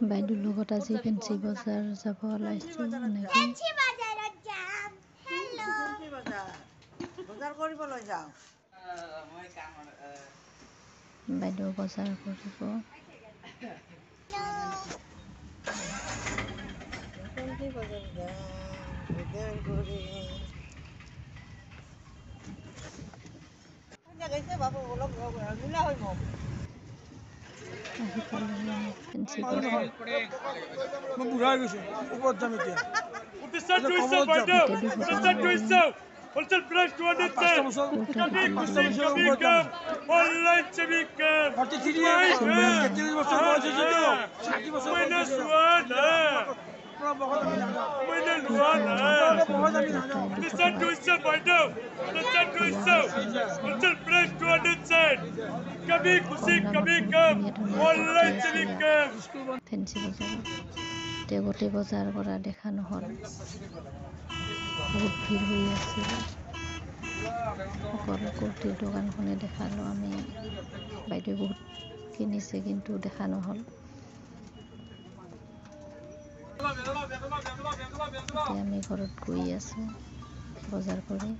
বাইদেউৰ লগত আজি ফেঞ্চি বজাৰ যাব ওলাইছোঁ এনেকৈ বাইদেউ বজাৰ কৰিব আহি পালোহি আমি ফেঞ্চি বজাৰ বুঢ়া হৈ গৈছে ওপৰত যাম এতিয়া Wholesale price 210. Online semi cam. Minus one. Minus one. Listen to itself, I know. Listen to itself. Wholesale price 210. Kabhi khushi, kabhi gum. Online semi cam. Fancy বজাৰত এতিয়া গোটেই বজাৰ কৰা দেখা নহ'ল বহুত ভিৰ হৈ আছিল অকল কুৰ্তিৰ দোকানখনে দেখালোঁ আমি বাইদেউ বহুত কিনিছে কিন্তু দেখা নহ'ল এতিয়া আমি ঘৰত গৈ আছোঁ বজাৰ কৰি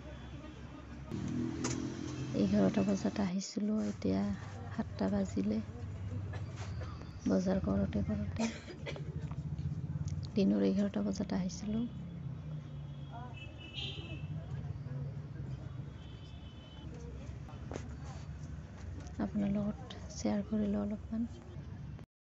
11টা বজাত আহিছিলোঁ এতিয়া 7টা বাজিলে বজাৰ কৰোঁতে দিনৰ 11টা বজাত আহিছিলোঁ আপোনাৰ লগত শ্বেয়াৰ কৰিলোঁ অলপমান